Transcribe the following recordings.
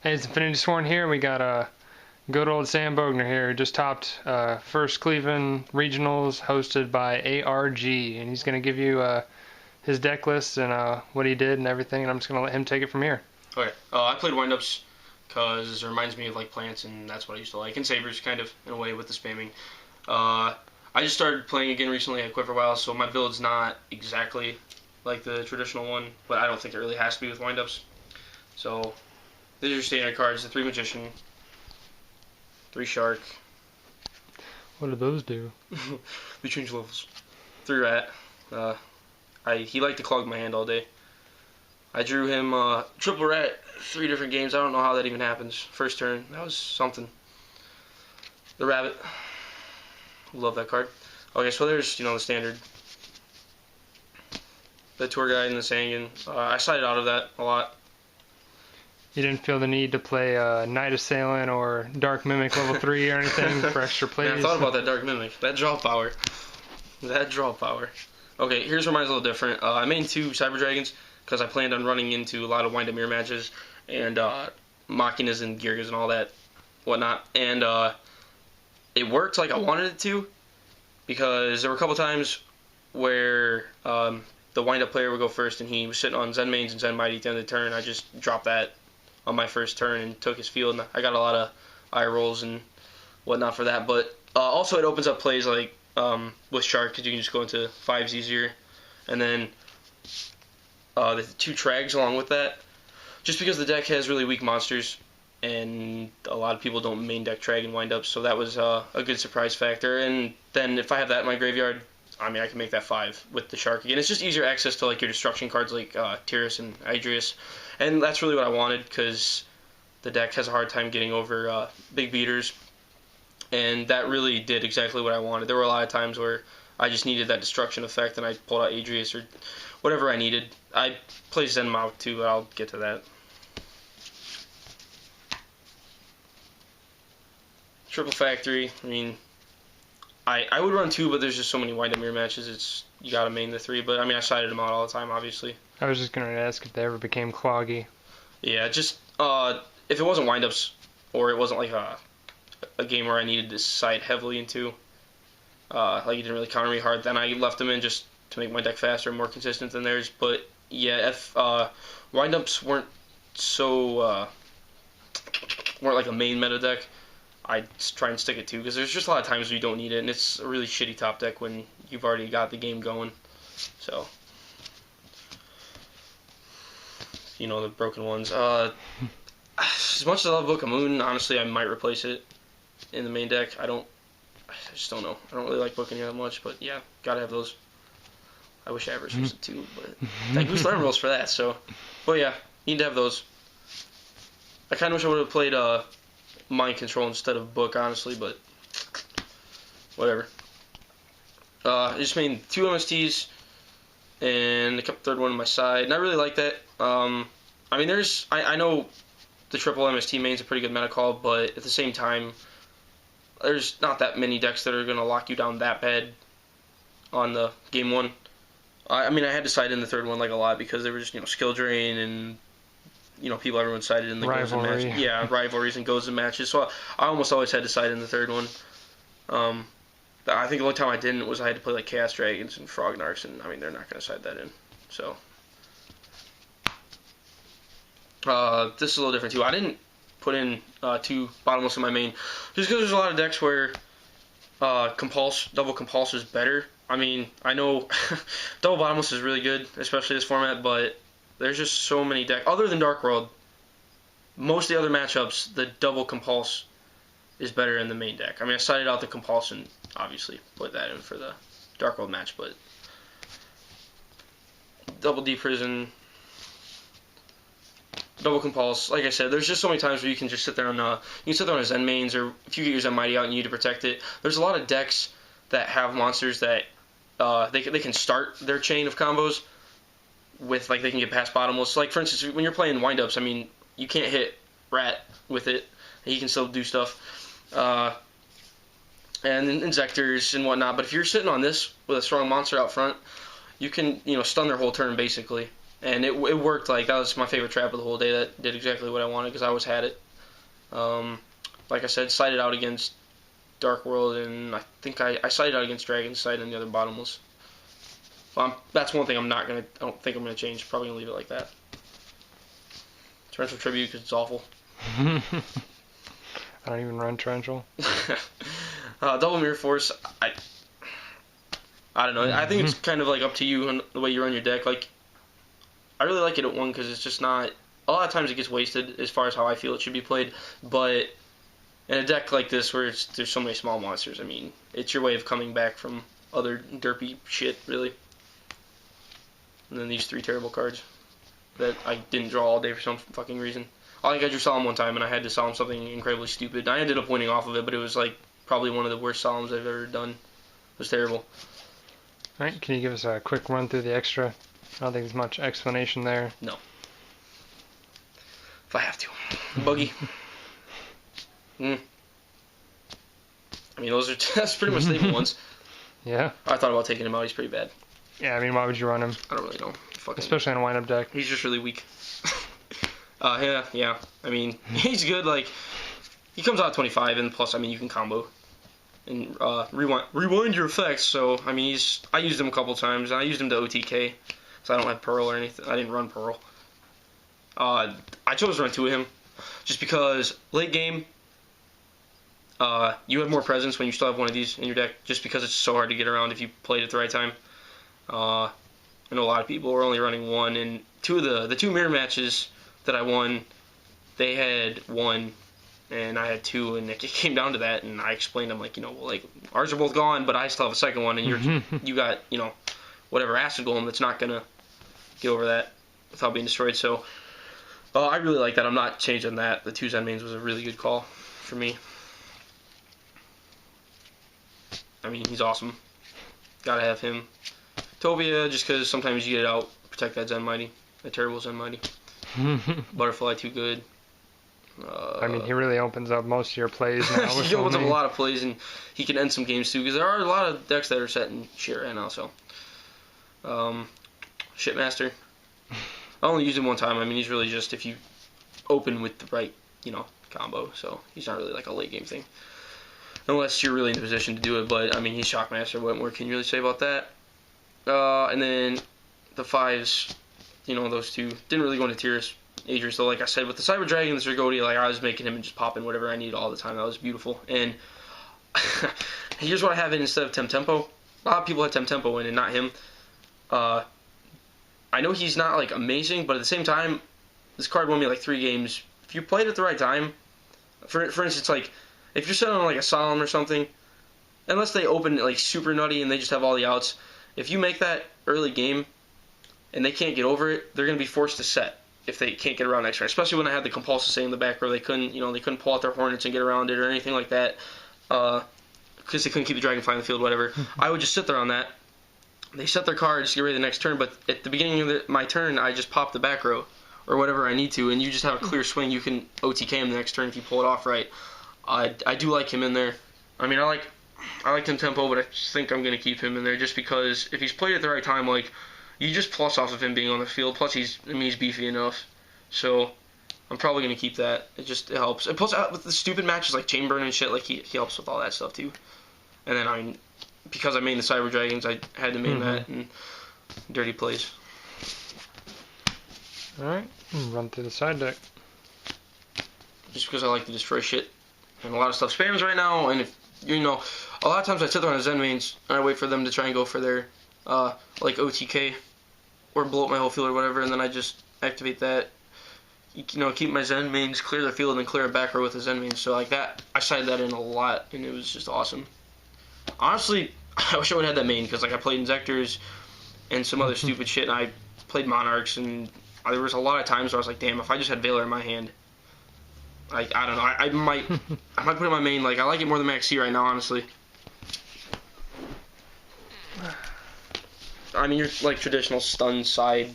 Hey, it's Infinity Sworn here. We got good old Sam Bogner here, who just topped first Cleveland Regionals hosted by ARG, and he's going to give you his deck list and what he did and everything, and I'm just going to let him take it from here. Okay, I played windups because it reminds me of like plants, and that's what I used to like, and sabers kind of in a way with the spamming. I just started playing again recently. I quit for a while, so my build's not exactly like the traditional one, but I don't think it really has to be with windups. So these are your standard cards: the 3 Magician, 3 Shark. What do those do? We change levels. 3 Rat. He liked to clog my hand all day. I drew him triple rat 3 different games. I don't know how that even happens. First turn, that was something. The Rabbit. Love that card. Okay, so there's the standard. The Tour Guide and the Sangan. I sided out of that a lot. You didn't feel the need to play Night Assailant or Dark Mimic level 3 or anything for extra plays? Man, I thought about that Dark Mimic. That draw power. That draw power. Okay, here's where mine's a little different. I made 2 Cyber Dragons because I planned on running into a lot of wind-up mirror matches and Machinas and Girgas and all that whatnot. And it worked like I wanted it to, because there were a couple times where the wind-up player would go first and he was sitting on Zen Mains and Zen Mighty at the end of the turn. I just dropped that on my first turn and took his field, and I got a lot of eye rolls and whatnot for that. But also it opens up plays like with Shark, because you can just go into 5s easier, and then the 2 Trags along with that, just because the deck has really weak monsters and a lot of people don't main deck Trag and wind up, so that was a good surprise factor. And then if I have that in my graveyard, I mean, I can make that 5 with the Shark again. It's just easier access to like your destruction cards like Tyrus and Idrius, and that's really what I wanted, because the deck has a hard time getting over big beaters, and that really did exactly what I wanted. There were a lot of times where I just needed that destruction effect, and I pulled out Adrius or whatever I needed. I play Zen Mouth too, but I'll get to that. Triple Factory. I mean, I would run 2, but there's just so many wind-up mirror matches. You gotta main the 3. But I mean, I sided them out all the time, obviously. I was just going to ask if they ever became cloggy. Yeah, just if it wasn't wind-ups, or it wasn't like a game where I needed to side heavily into, like you didn't really counter me hard, then I left them in just to make my deck faster and more consistent than theirs. But yeah, if wind-ups weren't like a main meta deck, I'd try and stick it to, because there's just a lot of times where you don't need it, and it's a really shitty top deck when you've already got the game going. So, the broken ones. As much as I love Book of Moon, honestly, I might replace it in the main deck. I just don't know. I don't really like Book of Moon that much, but yeah, gotta have those. I wish I ever switched it too, but I boost learn rules for that, so. But yeah, need to have those. I kind of wish I would have played Mind Control instead of Book, honestly, but whatever. I just made 2 MSTs and I kept the 3rd one on my side, and I really like that. I mean, I know the triple MST main's a pretty good meta call, but at the same time, there's not that many decks that are going to lock you down that bad on the game 1. I mean, I had to side in the 3rd one like a lot, because there was skill drain and people everyone sided in the goes and matches. Yeah, rivalries and goes and matches. So I almost always had to side in the 3rd one. I think the only time I didn't was I had to play like Chaos Dragons and Frognarks, and I mean, they're not going to side that in. So this is a little different too. I didn't put in 2 bottomless in my main, just because there's a lot of decks where double compulse is better. I mean, I know double bottomless is really good, especially this format, but there's just so many decks. Other than Dark World, most of the other matchups, the double compulse is better in the main deck. I mean, I sided out the compulse and obviously put that in for the Dark World match, but double D Prison, double compulse. Like I said, there's just so many times where you can just sit there on a Zen Mains, or if you get your Zen Mighty out and you need to protect it. There's a lot of decks that have monsters that they can start their chain of combos with, like, they can get past bottomless. Like, for instance, when you're playing windups, I mean, you can't hit Rat with it. He can still do stuff. And Insectors and whatnot. But if you're sitting on this with a strong monster out front, you can, stun their whole turn, basically. And it worked. Like, that was my favorite trap of the whole day. That did exactly what I wanted because I always had it. Like I said, sided out against Dark World, and I think I sided out against Dragon's Sight and the other bottomless. So that's one thing I don't think I'm gonna change. Probably gonna leave it like that. Torrential Tribute because it's awful. I don't even run Torrential. Double Mirror Force. I don't know. I think it's kind of like up to you and the way you run your deck. Like, I really like it at 1 because it's just not. A lot of times it gets wasted as far as how I feel it should be played. But in a deck like this where there's so many small monsters, I mean, it's your way of coming back from other derpy shit, really. And then these 3 terrible cards that I didn't draw all day for some fucking reason. I think I drew Solemn one time and I had to Solemn something incredibly stupid. I ended up winning off of it, but it was like probably one of the worst Solemns I've ever done. It was terrible. Alright, can you give us a quick run through the extra? I don't think there's much explanation there. No. If I have to. Buggy. I mean, that's pretty much the ones. Yeah? I thought about taking him out. He's pretty bad. Yeah, I mean, why would you run him? I don't really know. Especially on a wind-up deck. He's just really weak. Yeah. I mean, he's good. Like, he comes out at 25, and plus, I mean, you can combo and rewind your effects. So, I mean, I used him a couple times. I used him to OTK, so I don't have Pearl or anything. I didn't run Pearl. I chose to run 2 of him just because late game, you have more presence when you still have one of these in your deck, just because it's so hard to get around if you played at the right time. I know a lot of people were only running 1, and the 2 mirror matches that I won, they had 1, and I had 2, and it came down to that, and I explained, I'm like, well, like, ours are both gone, but I still have a second one, and you got, whatever acid golem that's not gonna get over that without being destroyed. So I really like that. I'm not changing that. The 2 Zen mains was a really good call for me. I mean, he's awesome. Gotta have him. Tobia, just because sometimes you get it out, protect that Zen Mighty, that terrible Zen Mighty. Butterfly, too good. I mean, he really opens up most of your plays now. He opens up a lot of plays, and he can end some games too, because there are a lot of decks that are set in shit right now. So, Shitmaster. I only used him 1 time. I mean, he's really just if you open with the right, combo. So he's not really like a late game thing, unless you're really in the position to do it. But I mean, he's Shockmaster. What more can you really say about that? And then the 5s, those 2 didn't really go into tiers. Adrian, so like I said, with the Cyber Dragon and the Zergodia, like I was making him and just popping whatever I needed all the time. That was beautiful. And here's what I have in instead of Temtempo. A lot of people had Temtempo in and not him. I know he's not like amazing, but at the same time, this card won me like 3 games. If you played at the right time, for instance, like if you're sitting on like a Solemn or something, unless they open like super nutty and they just have all the outs, if you make that early game and they can't get over it, they're gonna be forced to set if they can't get around next turn. Especially when I had the Compulsive Say in the back row, they couldn't pull out their Hornets and get around it or anything like that, because they couldn't keep the Dragonfly in the field, whatever. I would just sit there on that. They set their cards, get ready the next turn, but at the beginning of my turn, I just pop the back row or whatever I need to, and you just have a clear swing. You can OTK him the next turn if you pull it off right. I do like him in there. I mean, I like him tempo, but I think I'm gonna keep him in there just because if he's played at the right time, like you just plus off of him being on the field. Plus he's beefy enough, so I'm probably gonna keep that. It helps. And plus with the stupid matches like Chainburn and shit, like he helps with all that stuff too. And then because I made the Cyber Dragons, I had to main that and dirty plays. Alright, run through the side deck. Just because I like to destroy shit. And a lot of stuff spams right now, and if a lot of times I sit there on the Zen mains and I wait for them to try and go for their like OTK or blow up my whole field or whatever, and then I just activate that. Keep my Zen mains, clear the field, and then clear a back row with the Zen mains. So like that, I sided that in a lot, and it was just awesome. Honestly, I wish I would have had that main, because like I played Inzectors and some other stupid shit, and I played Monarchs, and there was a lot of times where I was like, damn, if I just had Valor in my hand, I don't know, I might put it in my main. Like I like it more than Max C right now, honestly. I mean, you're like traditional stun side.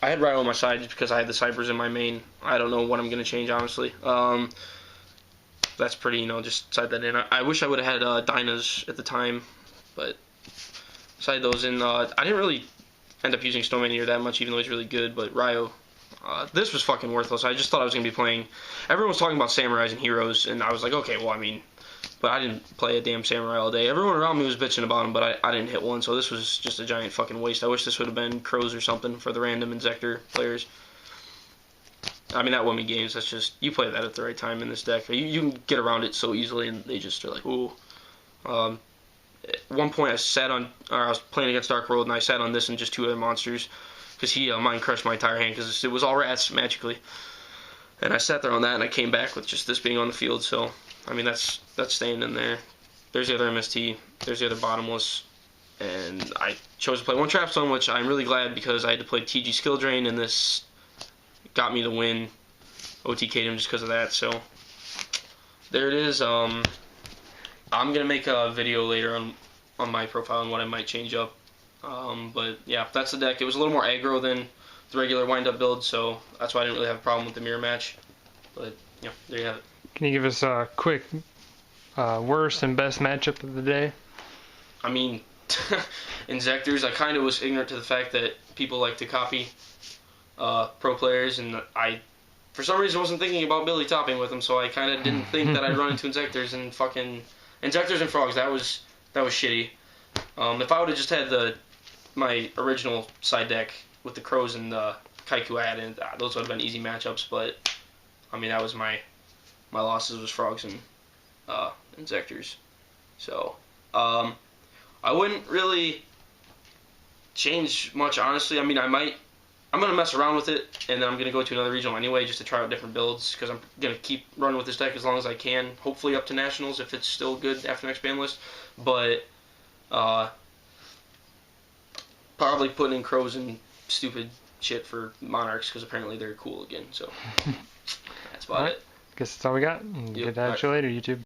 I had Rhino on my side just because I had the Cybers in my main. I don't know what I'm gonna change, honestly. That's pretty, just side that in. I wish I would have had Dynas at the time, but side those in. I didn't really end up using Snowman Eater that much, even though he's really good. But Ryo, this was fucking worthless. I just thought I was going to be playing. Everyone was talking about samurais and heroes, and I was like, okay, well, I mean, but I didn't play a damn samurai all day. Everyone around me was bitching about him, but I didn't hit one, so this was just a giant fucking waste. I wish this would have been crows or something for the random Inzektor players. I mean, that won me games. That's just, you play that at the right time in this deck. You can get around it so easily, and they just are like, ooh. At one point, I was playing against Dark World, and I sat on this and just 2 other monsters, because he mind crushed my entire hand, because it was all rats, magically. And I sat there on that, and I came back with just this being on the field, so, I mean, that's staying in there. There's the other MST, there's the other Bottomless, and I chose to play 1 Trapstone, which I'm really glad, because I had to play TG Skill Drain, and this got me the win. OTK'd him just because of that, so there it is. I'm gonna make a video later on my profile and what I might change up. But yeah, that's the deck. It was a little more aggro than the regular wind-up build, so that's why I didn't really have a problem with the mirror match. But yeah, there you have it. Can you give us a quick worst and best matchup of the day? I mean, Inzektors, I kind of was ignorant to the fact that people like to copy pro players, and I, for some reason, wasn't thinking about Billy topping with them, so I kind of didn't think that I'd run into Inzektors and fucking Inzektors and Frogs. That was shitty. If I would have just had my original side deck with the Crows and the Kaiku I had in, those would have been easy matchups. But I mean, that was my losses was Frogs and Inzektors. So I wouldn't really change much, honestly. I mean, I'm going to mess around with it, and then I'm going to go to another regional anyway just to try out different builds, because I'm going to keep running with this deck as long as I can, hopefully up to Nationals if it's still good after next ban list. But probably putting in Crows and stupid shit for Monarchs, because apparently they're cool again. So that's about it. Guess that's all we got. Get at you later, YouTube.